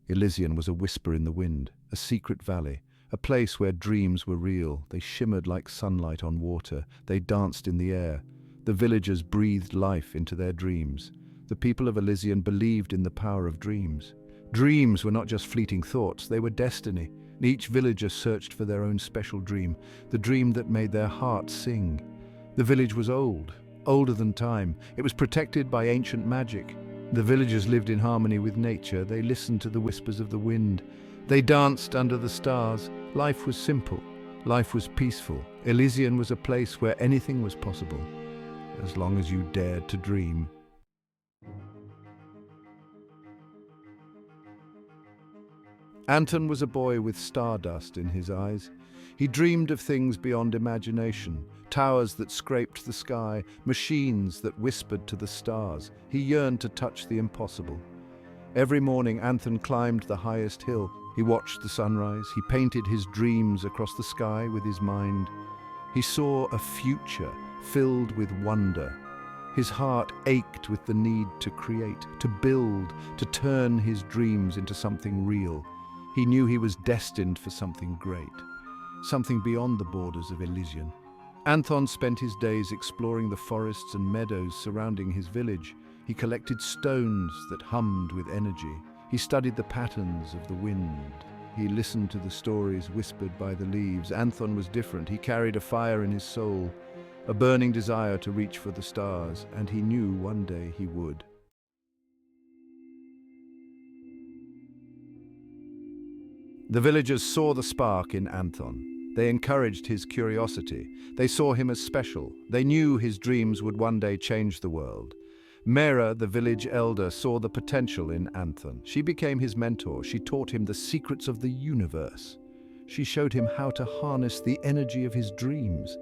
Elysian was a whisper in the wind, a secret valley, a place where dreams were real. They shimmered like sunlight on water. They danced in the air. The villagers breathed life into their dreams. The people of Elysian believed in the power of dreams. Dreams were not just fleeting thoughts, they were destiny. Each villager searched for their own special dream, the dream that made their heart sing. The village was old, older than time. It was protected by ancient magic. The villagers lived in harmony with nature. They listened to the whispers of the wind. They danced under the stars. Life was simple. Life was peaceful. Elysian was a place where anything was possible, as long as you dared to dream. Anton was a boy with stardust in his eyes. He dreamed of things beyond imagination, towers that scraped the sky, machines that whispered to the stars. He yearned to touch the impossible. Every morning, Anton climbed the highest hill. He watched the sunrise. He painted his dreams across the sky with his mind. He saw a future filled with wonder. His heart ached with the need to create, to build, to turn his dreams into something real. He knew he was destined for something great, something beyond the borders of Elysian. Anton spent his days exploring the forests and meadows surrounding his village. He collected stones that hummed with energy. He studied the patterns of the wind. He listened to the stories whispered by the leaves. Anton was different. He carried a fire in his soul, a burning desire to reach for the stars, and he knew one day he would. The villagers saw the spark in Anton. They encouraged his curiosity. They saw him as special. They knew his dreams would one day change the world. Mera, the village elder, saw the potential in Anton. She became his mentor. She taught him the secrets of the universe. She showed him how to harness the energy of his dreams.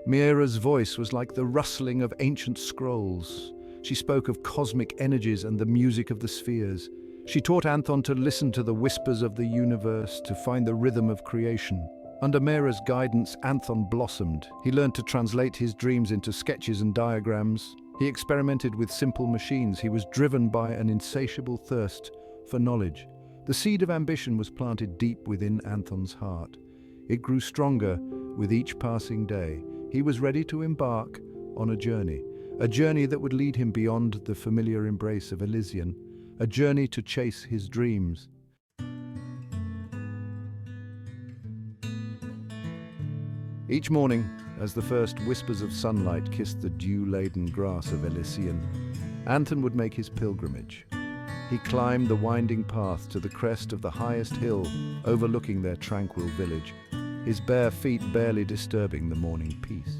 Mera's voice was like the rustling of ancient scrolls. She spoke of cosmic energies and the music of the spheres. She taught Anton to listen to the whispers of the universe, to find the rhythm of creation. Under Mera's guidance, Anton blossomed. He learned to translate his dreams into sketches and diagrams. He experimented with simple machines. He was driven by an insatiable thirst for knowledge. The seed of ambition was planted deep within Anton's heart. It grew stronger with each passing day. He was ready to embark on a journey that would lead him beyond the familiar embrace of Elysian, a journey to chase his dreams. Each morning, as the first whispers of sunlight kissed the dew-laden grass of Elysian, Anton would make his pilgrimage. He climbed the winding path to the crest of the highest hill, overlooking their tranquil village, his bare feet barely disturbing the morning peace.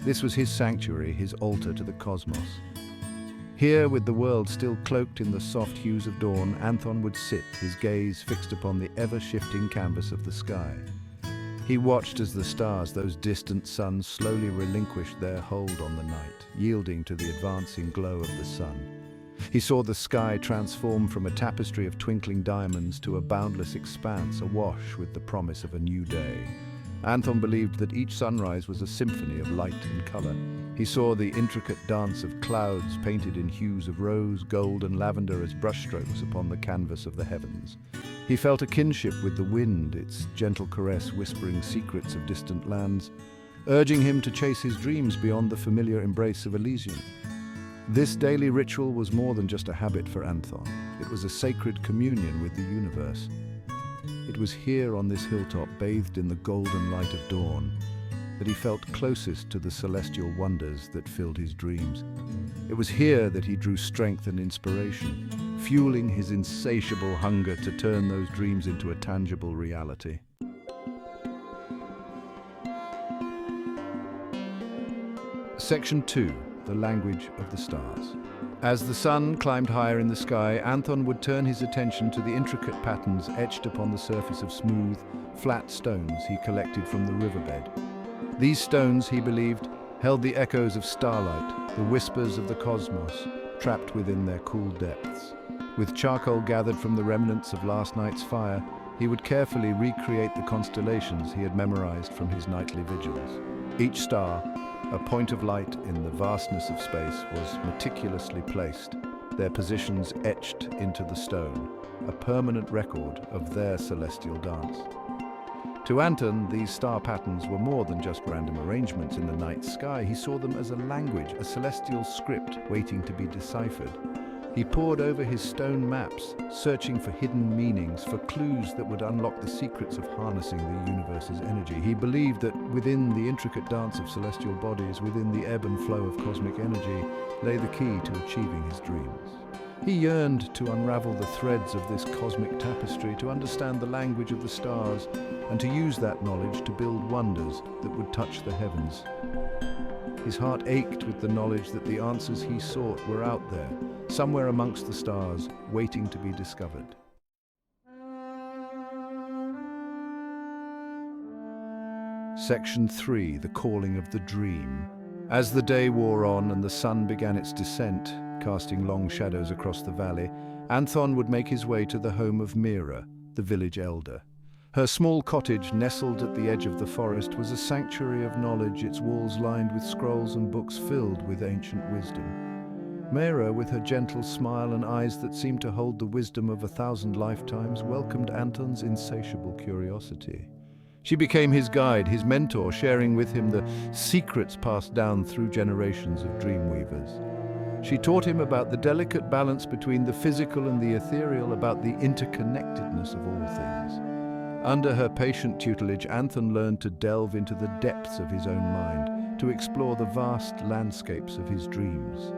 This was his sanctuary, his altar to the cosmos. Here, with the world still cloaked in the soft hues of dawn, Anton would sit, his gaze fixed upon the ever-shifting canvas of the sky. He watched as the stars, those distant suns, slowly relinquished their hold on the night, yielding to the advancing glow of the sun. He saw the sky transform from a tapestry of twinkling diamonds to a boundless expanse awash with the promise of a new day. Anton believed that each sunrise was a symphony of light and color. He saw the intricate dance of clouds painted in hues of rose, gold, and lavender as brushstrokes upon the canvas of the heavens. He felt a kinship with the wind, its gentle caress whispering secrets of distant lands, urging him to chase his dreams beyond the familiar embrace of Elysian. This daily ritual was more than just a habit for Anton. It was a sacred communion with the universe. It was here on this hilltop, bathed in the golden light of dawn, that he felt closest to the celestial wonders that filled his dreams. It was here that he drew strength and inspiration, fueling his insatiable hunger to turn those dreams into a tangible reality. Section 2. The Language of the Stars. As the sun climbed higher in the sky, Anton would turn his attention to the intricate patterns etched upon the surface of smooth, flat stones he collected from the riverbed. These stones, he believed, held the echoes of starlight, the whispers of the cosmos, trapped within their cool depths. With charcoal gathered from the remnants of last night's fire, he would carefully recreate the constellations he had memorized from his nightly vigils. Each star, a point of light in the vastness of space, was meticulously placed, their positions etched into the stone, a permanent record of their celestial dance. To Anton, these star patterns were more than just random arrangements in the night sky. He saw them as a language, a celestial script waiting to be deciphered. He pored over his stone maps, searching for hidden meanings, for clues that would unlock the secrets of harnessing the universe's energy. He believed that within the intricate dance of celestial bodies, within the ebb and flow of cosmic energy, lay the key to achieving his dreams. He yearned to unravel the threads of this cosmic tapestry, to understand the language of the stars, and to use that knowledge to build wonders that would touch the heavens. His heart ached with the knowledge that the answers he sought were out there, somewhere amongst the stars, waiting to be discovered. Section 3, The Calling of the Dream. As the day wore on and the sun began its descent, casting long shadows across the valley, Anton would make his way to the home of Mira, the village elder. Her small cottage, nestled at the edge of the forest, was a sanctuary of knowledge, its walls lined with scrolls and books filled with ancient wisdom. Mira, with her gentle smile and eyes that seemed to hold the wisdom of 1,000 lifetimes, welcomed Anton's insatiable curiosity. She became his guide, his mentor, sharing with him the secrets passed down through generations of dreamweavers. She taught him about the delicate balance between the physical and the ethereal, about the interconnectedness of all things. Under her patient tutelage, Anton learned to delve into the depths of his own mind, to explore the vast landscapes of his dreams.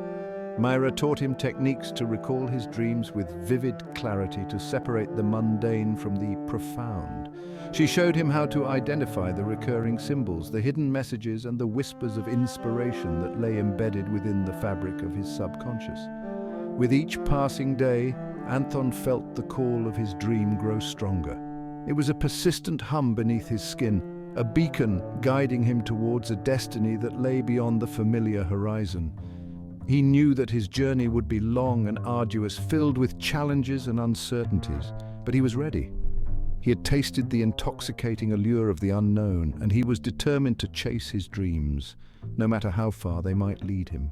Mira taught him techniques to recall his dreams with vivid clarity, to separate the mundane from the profound. She showed him how to identify the recurring symbols, the hidden messages, and the whispers of inspiration that lay embedded within the fabric of his subconscious. With each passing day, Anton felt the call of his dream grow stronger. It was a persistent hum beneath his skin, a beacon guiding him towards a destiny that lay beyond the familiar horizon. He knew that his journey would be long and arduous, filled with challenges and uncertainties, but he was ready. He had tasted the intoxicating allure of the unknown, and he was determined to chase his dreams, no matter how far they might lead him.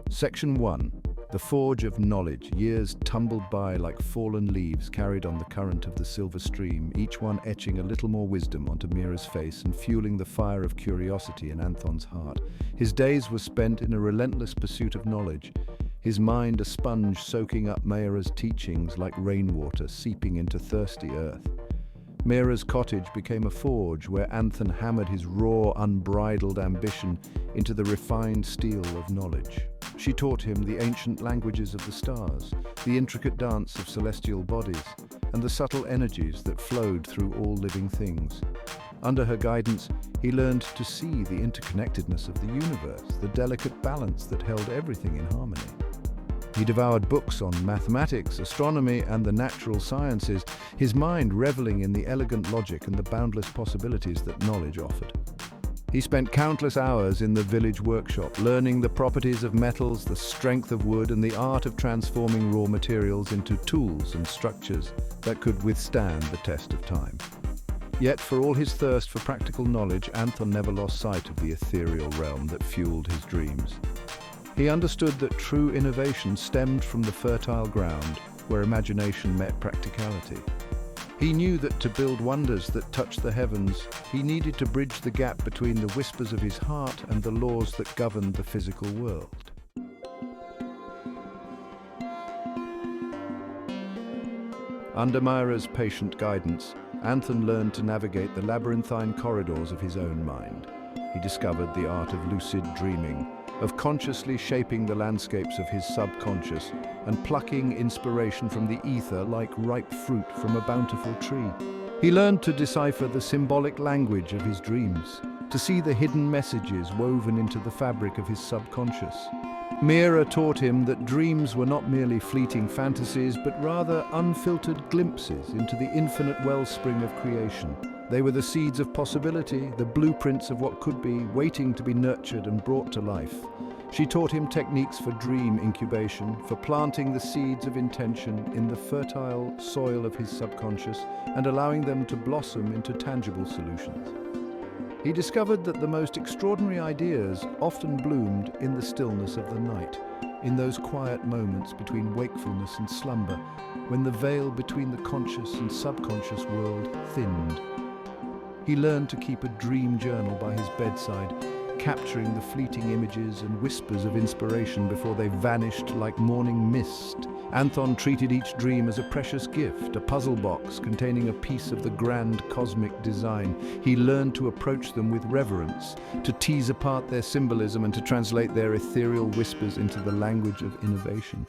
Section 1. The Forge of Knowledge. Years tumbled by like fallen leaves carried on the current of the silver stream, each one etching a little more wisdom onto Mira's face and fueling the fire of curiosity in Anton's heart. His days were spent in a relentless pursuit of knowledge, his mind a sponge soaking up Mira's teachings like rainwater seeping into thirsty earth. Mira's cottage became a forge where Anton hammered his raw, unbridled ambition into the refined steel of knowledge. She taught him the ancient languages of the stars, the intricate dance of celestial bodies, and the subtle energies that flowed through all living things. Under her guidance, he learned to see the interconnectedness of the universe, the delicate balance that held everything in harmony. He devoured books on mathematics, astronomy, and the natural sciences, his mind reveling in the elegant logic and the boundless possibilities that knowledge offered. He spent countless hours in the village workshop, learning the properties of metals, the strength of wood, and the art of transforming raw materials into tools and structures that could withstand the test of time. Yet, for all his thirst for practical knowledge, Anton never lost sight of the ethereal realm that fueled his dreams. He understood that true innovation stemmed from the fertile ground where imagination met practicality. He knew that to build wonders that touched the heavens, he needed to bridge the gap between the whispers of his heart and the laws that governed the physical world. Under Mira's patient guidance, Anton learned to navigate the labyrinthine corridors of his own mind. He discovered the art of lucid dreaming, of consciously shaping the landscapes of his subconscious and plucking inspiration from the ether like ripe fruit from a bountiful tree. He learned to decipher the symbolic language of his dreams, to see the hidden messages woven into the fabric of his subconscious. Mira taught him that dreams were not merely fleeting fantasies, but rather unfiltered glimpses into the infinite wellspring of creation. They were the seeds of possibility, the blueprints of what could be, waiting to be nurtured and brought to life. She taught him techniques for dream incubation, for planting the seeds of intention in the fertile soil of his subconscious and allowing them to blossom into tangible solutions. He discovered that the most extraordinary ideas often bloomed in the stillness of the night, in those quiet moments between wakefulness and slumber, when the veil between the conscious and subconscious world thinned. He learned to keep a dream journal by his bedside, capturing the fleeting images and whispers of inspiration before they vanished like morning mist. Anton treated each dream as a precious gift, a puzzle box containing a piece of the grand cosmic design. He learned to approach them with reverence, to tease apart their symbolism and to translate their ethereal whispers into the language of innovation.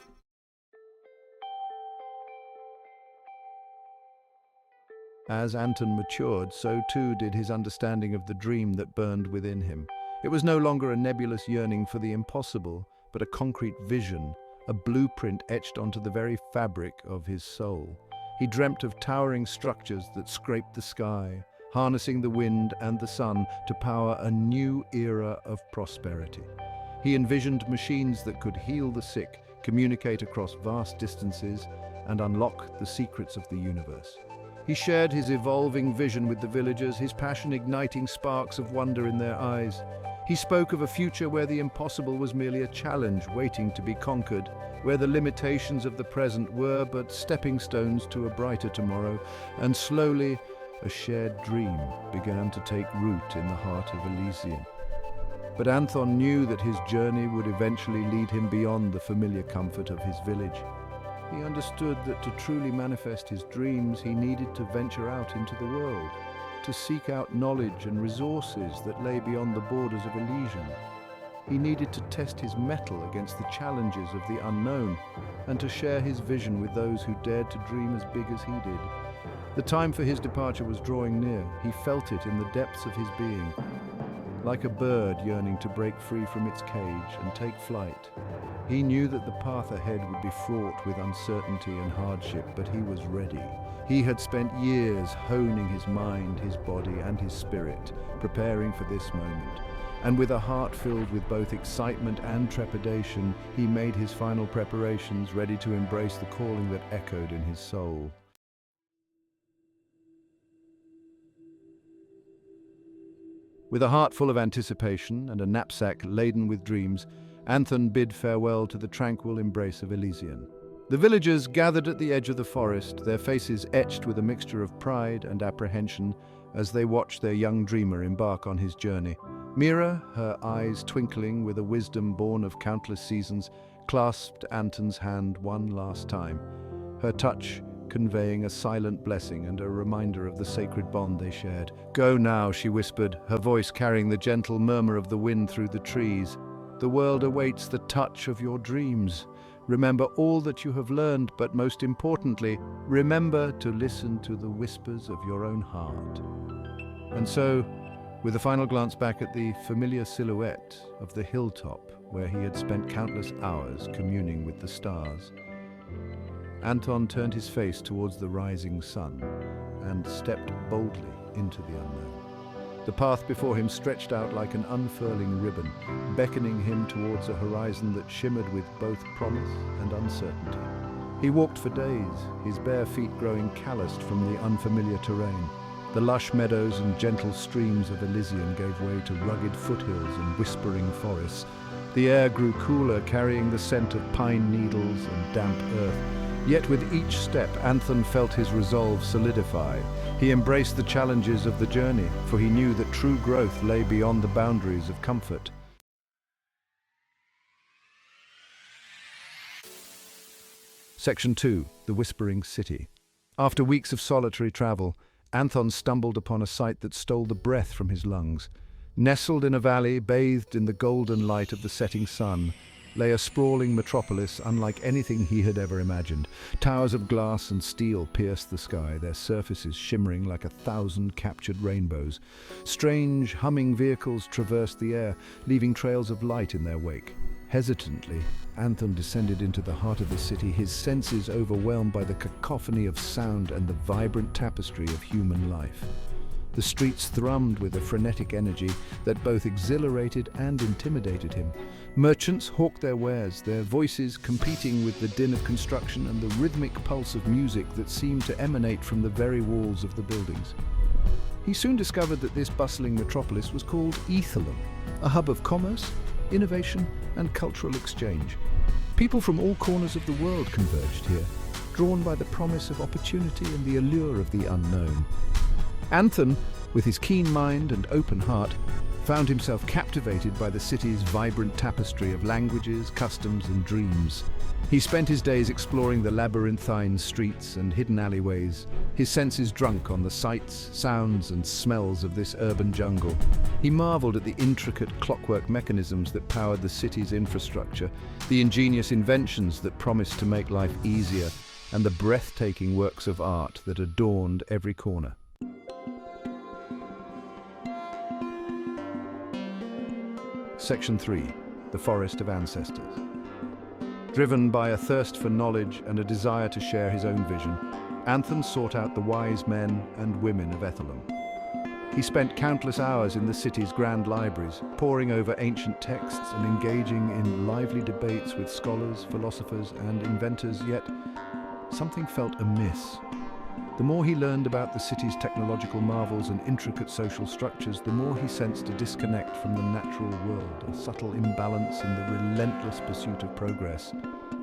As Anton matured, so too did his understanding of the dream that burned within him. It was no longer a nebulous yearning for the impossible, but a concrete vision, a blueprint etched onto the very fabric of his soul. He dreamt of towering structures that scraped the sky, harnessing the wind and the sun to power a new era of prosperity. He envisioned machines that could heal the sick, communicate across vast distances, and unlock the secrets of the universe. He shared his evolving vision with the villagers, his passion igniting sparks of wonder in their eyes. He spoke of a future where the impossible was merely a challenge waiting to be conquered, where the limitations of the present were but stepping stones to a brighter tomorrow, and slowly a shared dream began to take root in the heart of Elysium. But Anton knew that his journey would eventually lead him beyond the familiar comfort of his village. He understood that to truly manifest his dreams, he needed to venture out into the world, to seek out knowledge and resources that lay beyond the borders of Elysium. He needed to test his mettle against the challenges of the unknown and to share his vision with those who dared to dream as big as he did. The time for his departure was drawing near. He felt it in the depths of his being, like a bird yearning to break free from its cage and take flight. He knew that the path ahead would be fraught with uncertainty and hardship, but he was ready. He had spent years honing his mind, his body, and his spirit, preparing for this moment. And with a heart filled with both excitement and trepidation, he made his final preparations, ready to embrace the calling that echoed in his soul. With a heart full of anticipation and a knapsack laden with dreams, Anton bid farewell to the tranquil embrace of Elysium. The villagers gathered at the edge of the forest, their faces etched with a mixture of pride and apprehension as they watched their young dreamer embark on his journey. Mira, her eyes twinkling with a wisdom born of countless seasons, clasped Anton's hand one last time, her touch conveying a silent blessing and a reminder of the sacred bond they shared. "Go now," she whispered, her voice carrying the gentle murmur of the wind through the trees. "The world awaits the touch of your dreams. Remember all that you have learned, but most importantly, remember to listen to the whispers of your own heart." And so, with a final glance back at the familiar silhouette of the hilltop where he had spent countless hours communing with the stars, Anton turned his face towards the rising sun and stepped boldly into the unknown. The path before him stretched out like an unfurling ribbon, beckoning him towards a horizon that shimmered with both promise and uncertainty. He walked for days, his bare feet growing calloused from the unfamiliar terrain. The lush meadows and gentle streams of Elysium gave way to rugged foothills and whispering forests. The air grew cooler, carrying the scent of pine needles and damp earth. Yet with each step, Anton felt his resolve solidify. He embraced the challenges of the journey, for he knew that true growth lay beyond the boundaries of comfort. Section 2. The Whispering City. After weeks of solitary travel, Anton stumbled upon a sight that stole the breath from his lungs. Nestled in a valley, bathed in the golden light of the setting sun, lay a sprawling metropolis unlike anything he had ever imagined. Towers of glass and steel pierced the sky, their surfaces shimmering like 1,000 captured rainbows. Strange, humming vehicles traversed the air, leaving trails of light in their wake. Hesitantly, Anton descended into the heart of the city, his senses overwhelmed by the cacophony of sound and the vibrant tapestry of human life. The streets thrummed with a frenetic energy that both exhilarated and intimidated him. Merchants hawked their wares, their voices competing with the din of construction and the rhythmic pulse of music that seemed to emanate from the very walls of the buildings. He soon discovered that this bustling metropolis was called Aethelum, a hub of commerce, innovation, and cultural exchange. People from all corners of the world converged here, drawn by the promise of opportunity and the allure of the unknown. Anton, with his keen mind and open heart, found himself captivated by the city's vibrant tapestry of languages, customs, and dreams. He spent his days exploring the labyrinthine streets and hidden alleyways, his senses drunk on the sights, sounds, and smells of this urban jungle. He marveled at the intricate clockwork mechanisms that powered the city's infrastructure, the ingenious inventions that promised to make life easier, and the breathtaking works of art that adorned every corner. Section 3. The Forest of Ancestors. Driven by a thirst for knowledge and a desire to share his own vision, Anton sought out the wise men and women of Aethelum. He spent countless hours in the city's grand libraries, poring over ancient texts and engaging in lively debates with scholars, philosophers, and inventors, yet something felt amiss. The more he learned about the city's technological marvels and intricate social structures, the more he sensed a disconnect from the natural world, a subtle imbalance in the relentless pursuit of progress.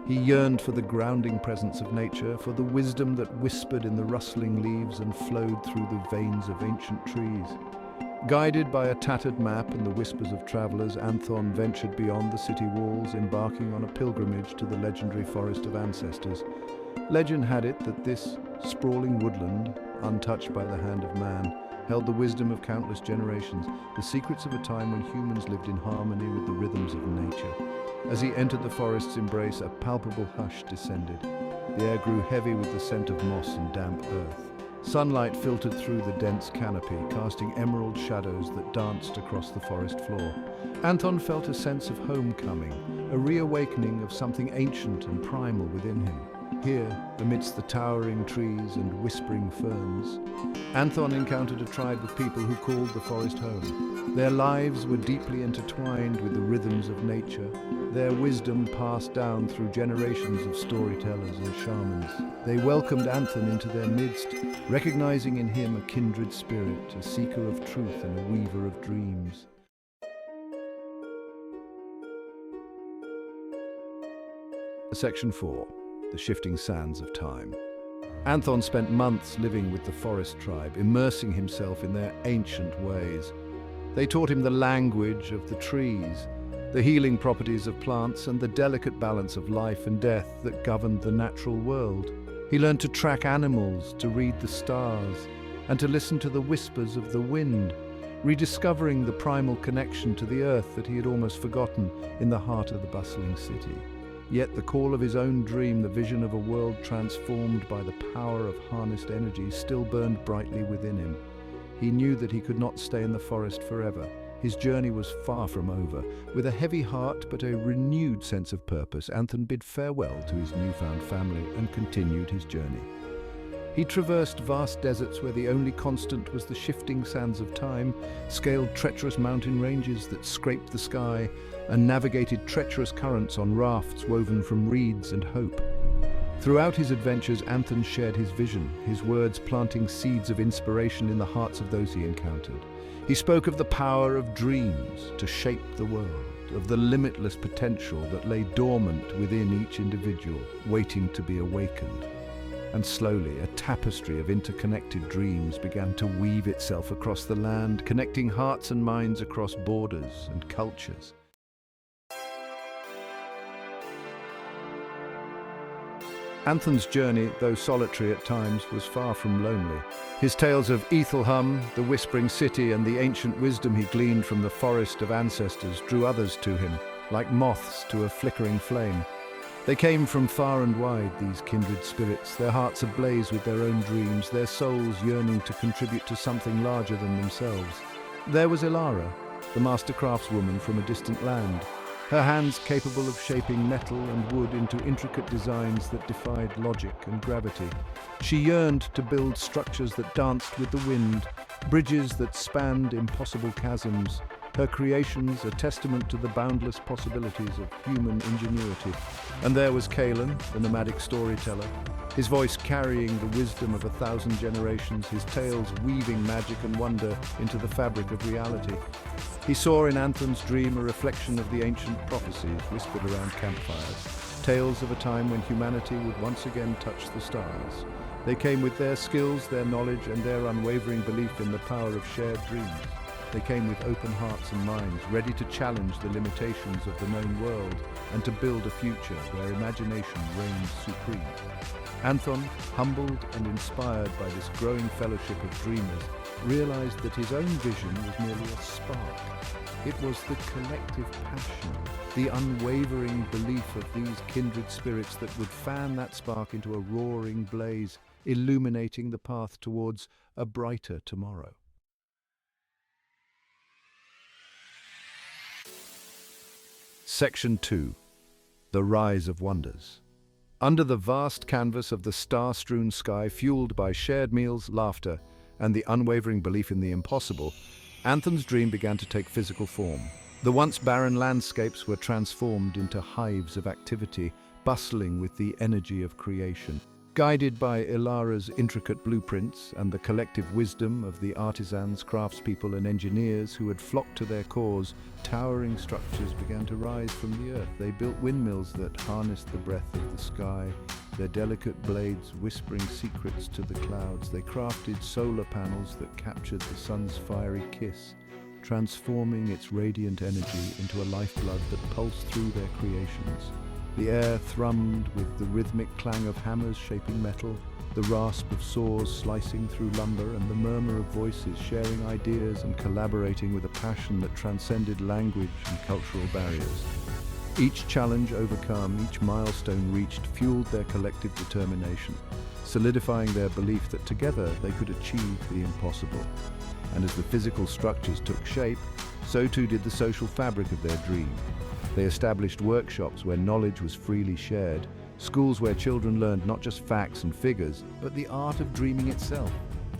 He yearned for the grounding presence of nature, for the wisdom that whispered in the rustling leaves and flowed through the veins of ancient trees. Guided by a tattered map and the whispers of travelers, Anton ventured beyond the city walls, embarking on a pilgrimage to the legendary Forest of Ancestors. Legend had it that this sprawling woodland, untouched by the hand of man, held the wisdom of countless generations, the secrets of a time when humans lived in harmony with the rhythms of nature. As he entered the forest's embrace, a palpable hush descended. The air grew heavy with the scent of moss and damp earth. Sunlight filtered through the dense canopy, casting emerald shadows that danced across the forest floor. Anton felt a sense of homecoming, a reawakening of something ancient and primal within him. Here, amidst the towering trees and whispering ferns, Anton encountered a tribe of people who called the forest home. Their lives were deeply intertwined with the rhythms of nature, their wisdom passed down through generations of storytellers and shamans. They welcomed Anton into their midst, recognizing in him a kindred spirit, a seeker of truth and a weaver of dreams. Section 4. The Shifting Sands of Time. Anton spent months living with the forest tribe, immersing himself in their ancient ways. They taught him the language of the trees, the healing properties of plants, and the delicate balance of life and death that governed the natural world. He learned to track animals, to read the stars, and to listen to the whispers of the wind, rediscovering the primal connection to the earth that he had almost forgotten in the heart of the bustling city. Yet the call of his own dream, the vision of a world transformed by the power of harnessed energy, still burned brightly within him. He knew that he could not stay in the forest forever. His journey was far from over. With a heavy heart but a renewed sense of purpose, Anton bid farewell to his newfound family and continued his journey. He traversed vast deserts where the only constant was the shifting sands of time, scaled treacherous mountain ranges that scraped the sky, and navigated treacherous currents on rafts woven from reeds and hope. Throughout his adventures, Anton shared his vision, his words planting seeds of inspiration in the hearts of those he encountered. He spoke of the power of dreams to shape the world, of the limitless potential that lay dormant within each individual, waiting to be awakened. And slowly, a tapestry of interconnected dreams began to weave itself across the land, connecting hearts and minds across borders and cultures. Anton's journey, though solitary at times, was far from lonely. His tales of Aethelhum, the Whispering City, and the ancient wisdom he gleaned from the Forest of Ancestors drew others to him, like moths to a flickering flame. They came from far and wide, these kindred spirits, their hearts ablaze with their own dreams, their souls yearning to contribute to something larger than themselves. There was Ilara, the master craftswoman from a distant land, her hands capable of shaping metal and wood into intricate designs that defied logic and gravity. She yearned to build structures that danced with the wind, bridges that spanned impossible chasms, her creations a testament to the boundless possibilities of human ingenuity. And there was Kaelan, the nomadic storyteller, his voice carrying the wisdom of 1,000 generations, his tales weaving magic and wonder into the fabric of reality. He saw in Anthon's dream a reflection of the ancient prophecies whispered around campfires, tales of a time when humanity would once again touch the stars. They came with their skills, their knowledge, and their unwavering belief in the power of shared dreams. They came with open hearts and minds, ready to challenge the limitations of the known world and to build a future where imagination reigns supreme. Anthon, humbled and inspired by this growing fellowship of dreamers, realized that his own vision was merely a spark. It was the collective passion, the unwavering belief of these kindred spirits that would fan that spark into a roaring blaze, illuminating the path towards a brighter tomorrow. Section 2. The Rise of Wonders. Under the vast canvas of the star-strewn sky, fueled by shared meals, laughter, and the unwavering belief in the impossible, Anthon's dream began to take physical form. The once barren landscapes were transformed into hives of activity, bustling with the energy of creation. Guided by Ilara's intricate blueprints and the collective wisdom of the artisans, craftspeople, and engineers who had flocked to their cause, towering structures began to rise from the earth. They built windmills that harnessed the breath of the sky, their delicate blades whispering secrets to the clouds. They crafted solar panels that captured the sun's fiery kiss, transforming its radiant energy into a lifeblood that pulsed through their creations. The air thrummed with the rhythmic clang of hammers shaping metal, the rasp of saws slicing through lumber, and the murmur of voices sharing ideas and collaborating with a passion that transcended language and cultural barriers. Each challenge overcome, each milestone reached, fueled their collective determination, solidifying their belief that together they could achieve the impossible. And as the physical structures took shape, so too did the social fabric of their dream. They established workshops where knowledge was freely shared, schools where children learned not just facts and figures, but the art of dreaming itself.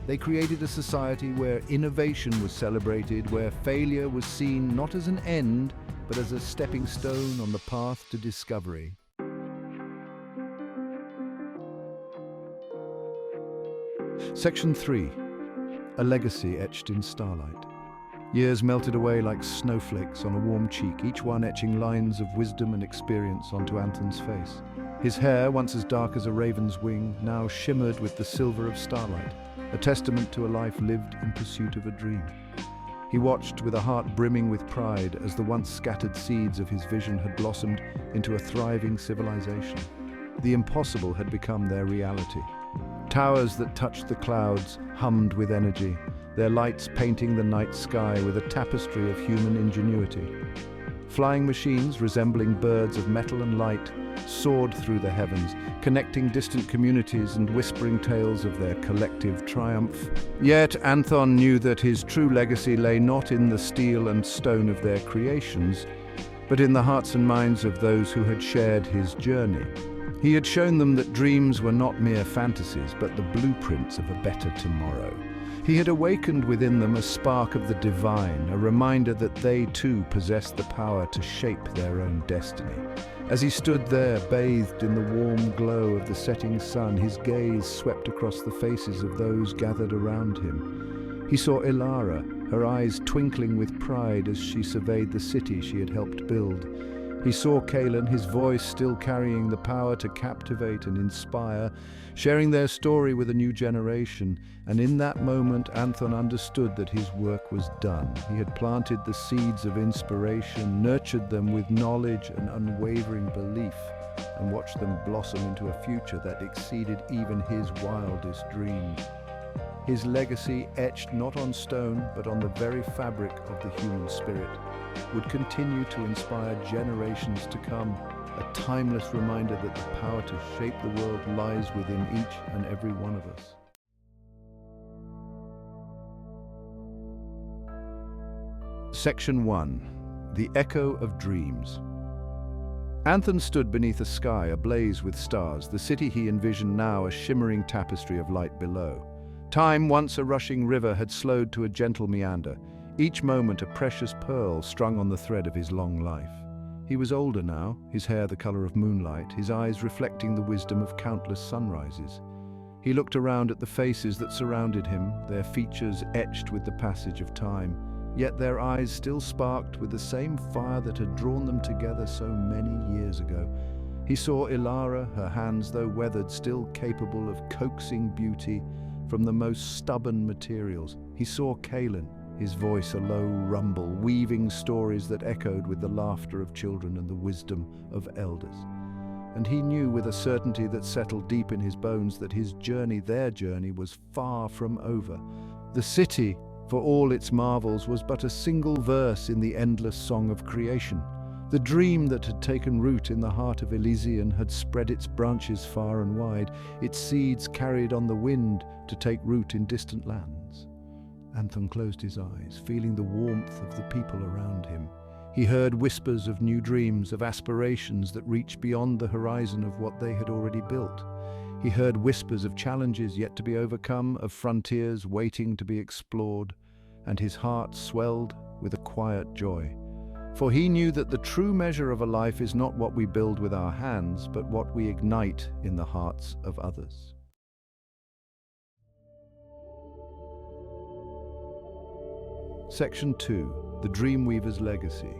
They created a society where innovation was celebrated, where failure was seen not as an end, but as a stepping stone on the path to discovery. Section 3. A legacy etched in starlight. Years melted away like snowflakes on a warm cheek, each one etching lines of wisdom and experience onto Anthon's face. His hair, once as dark as a raven's wing, now shimmered with the silver of starlight, a testament to a life lived in pursuit of a dream. He watched with a heart brimming with pride as the once scattered seeds of his vision had blossomed into a thriving civilization. The impossible had become their reality. Towers that touched the clouds hummed with energy, their lights painting the night sky with a tapestry of human ingenuity. Flying machines resembling birds of metal and light soared through the heavens, connecting distant communities and whispering tales of their collective triumph. Yet Anthon knew that his true legacy lay not in the steel and stone of their creations, but in the hearts and minds of those who had shared his journey. He had shown them that dreams were not mere fantasies, but the blueprints of a better tomorrow. He had awakened within them a spark of the divine, a reminder that they too possessed the power to shape their own destiny. As he stood there, bathed in the warm glow of the setting sun, his gaze swept across the faces of those gathered around him. He saw Ilara, her eyes twinkling with pride as she surveyed the city she had helped build. He saw Kaelan, his voice still carrying the power to captivate and inspire, sharing their story with a new generation. And in that moment, Anthon understood that his work was done. He had planted the seeds of inspiration, nurtured them with knowledge and unwavering belief, and watched them blossom into a future that exceeded even his wildest dreams. His legacy, etched not on stone, but on the very fabric of the human spirit, would continue to inspire generations to come, a timeless reminder that the power to shape the world lies within each and every one of us. Section 1. The Echo of Dreams. Anthon stood beneath a sky ablaze with stars, the city he envisioned now a shimmering tapestry of light below. Time, once a rushing river, had slowed to a gentle meander, each moment a precious pearl strung on the thread of his long life. He was older now, his hair the color of moonlight, his eyes reflecting the wisdom of countless sunrises. He looked around at the faces that surrounded him, their features etched with the passage of time, yet their eyes still sparked with the same fire that had drawn them together so many years ago. He saw Ilara, her hands though weathered, still capable of coaxing beauty from the most stubborn materials. He saw Kalen, his voice a low rumble, weaving stories that echoed with the laughter of children and the wisdom of elders. And he knew with a certainty that settled deep in his bones that his journey, their journey, was far from over. The city, for all its marvels, was but a single verse in the endless song of creation. The dream that had taken root in the heart of Elysian had spread its branches far and wide, its seeds carried on the wind to take root in distant lands. Anton closed his eyes, feeling the warmth of the people around him. He heard whispers of new dreams, of aspirations that reached beyond the horizon of what they had already built. He heard whispers of challenges yet to be overcome, of frontiers waiting to be explored, and his heart swelled with a quiet joy. For he knew that the true measure of a life is not what we build with our hands, but what we ignite in the hearts of others. Section 2. The Dreamweaver's Legacy.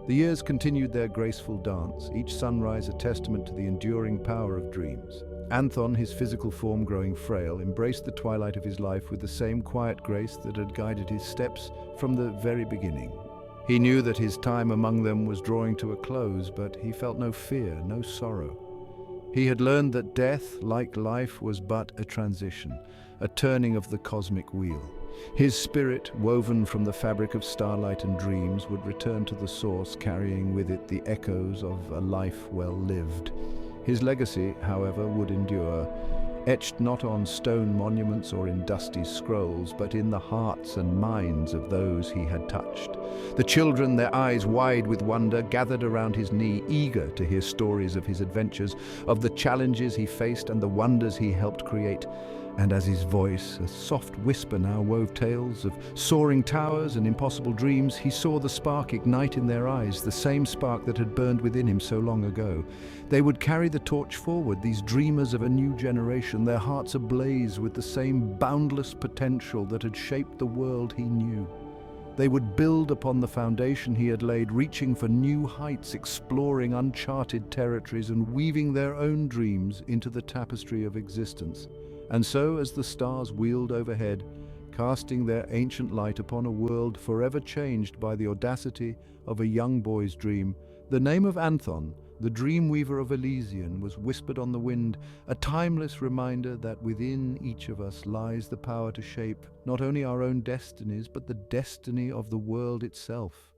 The years continued their graceful dance, each sunrise a testament to the enduring power of dreams. Anton, his physical form growing frail, embraced the twilight of his life with the same quiet grace that had guided his steps from the very beginning. He knew that his time among them was drawing to a close, but he felt no fear, no sorrow. He had learned that death, like life, was but a transition, a turning of the cosmic wheel. His spirit, woven from the fabric of starlight and dreams, would return to the source, carrying with it the echoes of a life well lived. His legacy, however, would endure, etched not on stone monuments or in dusty scrolls, but in the hearts and minds of those he had touched. The children, their eyes wide with wonder, gathered around his knee, eager to hear stories of his adventures, of the challenges he faced and the wonders he helped create. And as his voice, a soft whisper now, wove tales of soaring towers and impossible dreams, he saw the spark ignite in their eyes, the same spark that had burned within him so long ago. They would carry the torch forward, these dreamers of a new generation, their hearts ablaze with the same boundless potential that had shaped the world he knew. They would build upon the foundation he had laid, reaching for new heights, exploring uncharted territories and weaving their own dreams into the tapestry of existence. And so, as the stars wheeled overhead, casting their ancient light upon a world forever changed by the audacity of a young boy's dream, the name of Anton, the Dreamweaver of Elysian, was whispered on the wind, a timeless reminder that within each of us lies the power to shape not only our own destinies, but the destiny of the world itself.